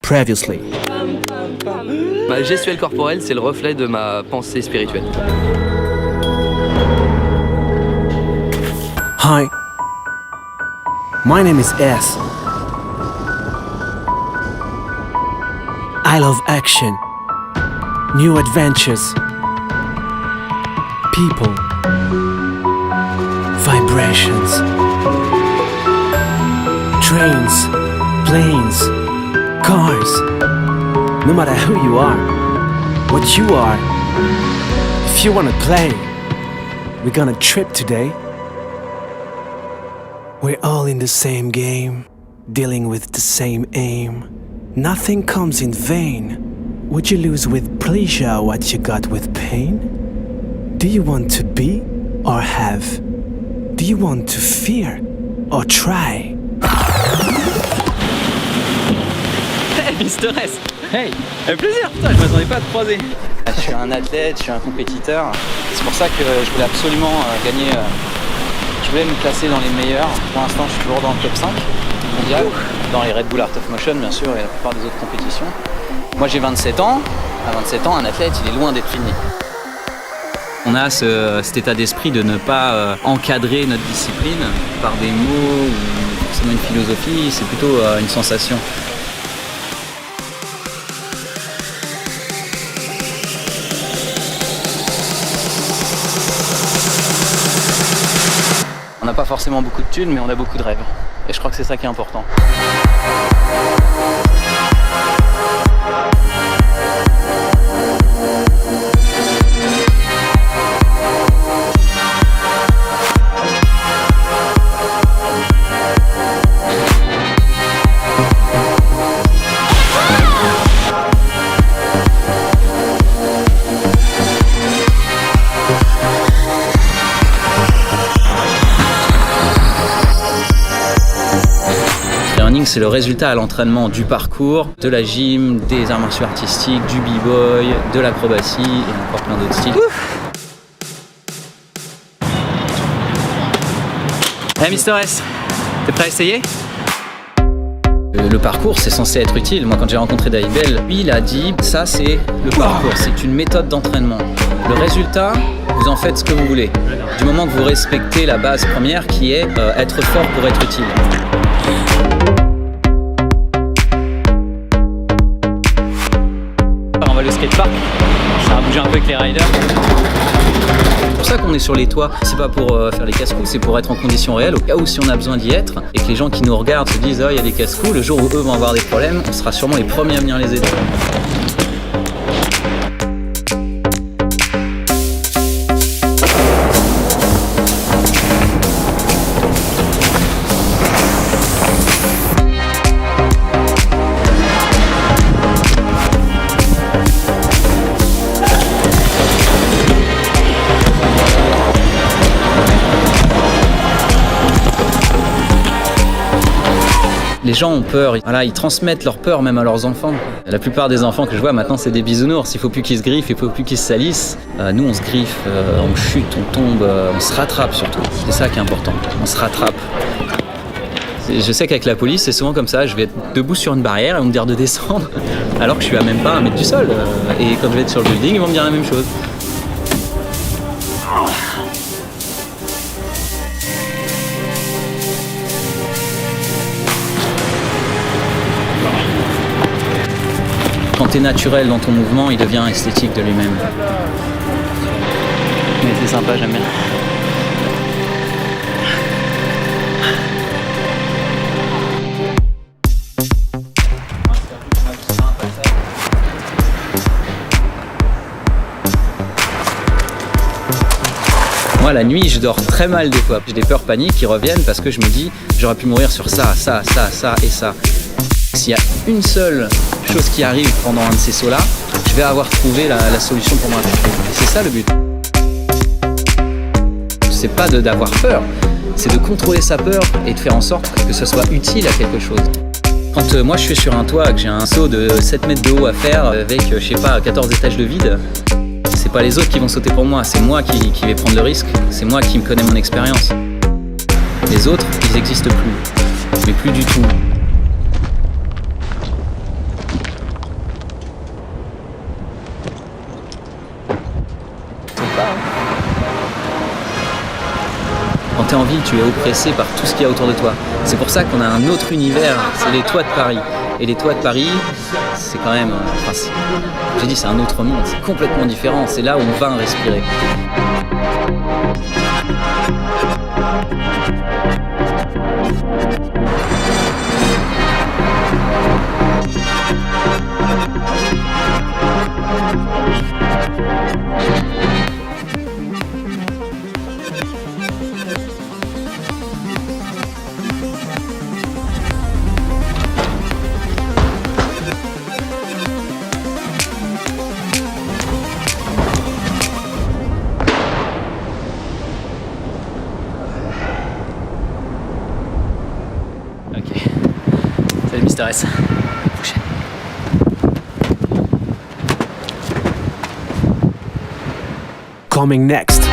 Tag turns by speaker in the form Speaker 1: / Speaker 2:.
Speaker 1: Previously.
Speaker 2: Ma gestuelle corporelle, c'est le reflet de ma pensée spirituelle.
Speaker 1: Hi. My name is S. I love action, new adventures, people, vibrations, trains, planes, cars. No matter who you are, what you are, if you wanna play, we're gonna trip today. We're all in the same game, dealing with the same aim. Nothing comes in vain. Would you lose with pleasure what you got with pain? Do you want to be or have? Do you want to fear or try?
Speaker 3: Hey Mister S. Hey, avec plaisir, putain, je m'attendais pas à te croiser. Je suis un athlète, je suis un compétiteur. C'est pour ça que je voulais absolument gagner. Je voulais me classer dans les meilleurs. Pour l'instant, je suis toujours dans le top 5 mondial, dans les Red Bull Art of Motion bien sûr et la plupart des autres compétitions. Moi j'ai 27 ans. À 27 ans, un athlète, il est loin d'être fini. On a cet état d'esprit de ne pas encadrer notre discipline par des mots ou forcément une philosophie, c'est plutôt une sensation. On n'a pas forcément beaucoup de thunes, mais on a beaucoup de rêves. Et je crois que c'est ça qui est important. C'est le résultat à l'entraînement du parcours, de la gym, des arts martiaux artistiques, du b-boy, de l'acrobatie et encore plein d'autres styles. Hey Mister S, t'es prêt à essayer? Le parcours, c'est censé être utile. Moi, quand j'ai rencontré David Bell, lui, il a dit ça, c'est le parcours, c'est une méthode d'entraînement. Le résultat, vous en faites ce que vous voulez. Du moment que vous respectez la base première qui est être fort pour être utile. On va le skatepark, ça va bouger un peu avec les riders. C'est pour ça qu'on est sur les toits, c'est pas pour faire les casse-coups, c'est pour être en conditions réelles au cas où si on a besoin d'y être et que les gens qui nous regardent se disent oh il y a des casse-coups, le jour où eux vont avoir des problèmes, on sera sûrement les premiers à venir les aider. Les gens ont peur, voilà, ils transmettent leur peur même à leurs enfants. La plupart des enfants que je vois maintenant, c'est des bisounours. Il ne faut plus qu'ils se griffent, il ne faut plus qu'ils se salissent. Nous, on se griffe, on chute, on tombe, on se rattrape surtout. C'est ça qui est important, on se rattrape. Je sais qu'avec la police, c'est souvent comme ça. Je vais être debout sur une barrière et on me dire de descendre, alors que je suis à même pas 1 mètre du sol. Et quand je vais être sur le building, ils vont me dire la même chose. Quand tu es naturel dans ton mouvement, il devient esthétique de lui-même. Mais c'est sympa, j'aime bien. Moi, la nuit, je dors très mal des fois. J'ai des peurs paniques qui reviennent parce que je me dis j'aurais pu mourir sur ça, ça, ça, ça et ça. S'il y a une seule chose qui arrive pendant un de ces sauts-là, je vais avoir trouvé la solution pour moi. Et c'est ça le but. C'est pas d'avoir peur, c'est de contrôler sa peur et de faire en sorte que ce soit utile à quelque chose. Quand moi je suis sur un toit, que j'ai un saut de 7 mètres de haut à faire avec, je sais pas, 14 étages de vide, c'est pas les autres qui vont sauter pour moi, c'est moi qui vais prendre le risque, c'est moi qui me connais mon expérience. Les autres, ils n'existent plus, mais plus du tout. es en ville, tu es oppressé par tout ce qu'il y a autour de toi. C'est pour ça qu'on a un autre univers, c'est les toits de Paris. Et les toits de Paris, c'est quand même, j'ai dit, c'est un autre monde, c'est complètement différent, c'est là où on va respirer. Ok. Salut Mister S. À la prochaine.
Speaker 1: Coming next.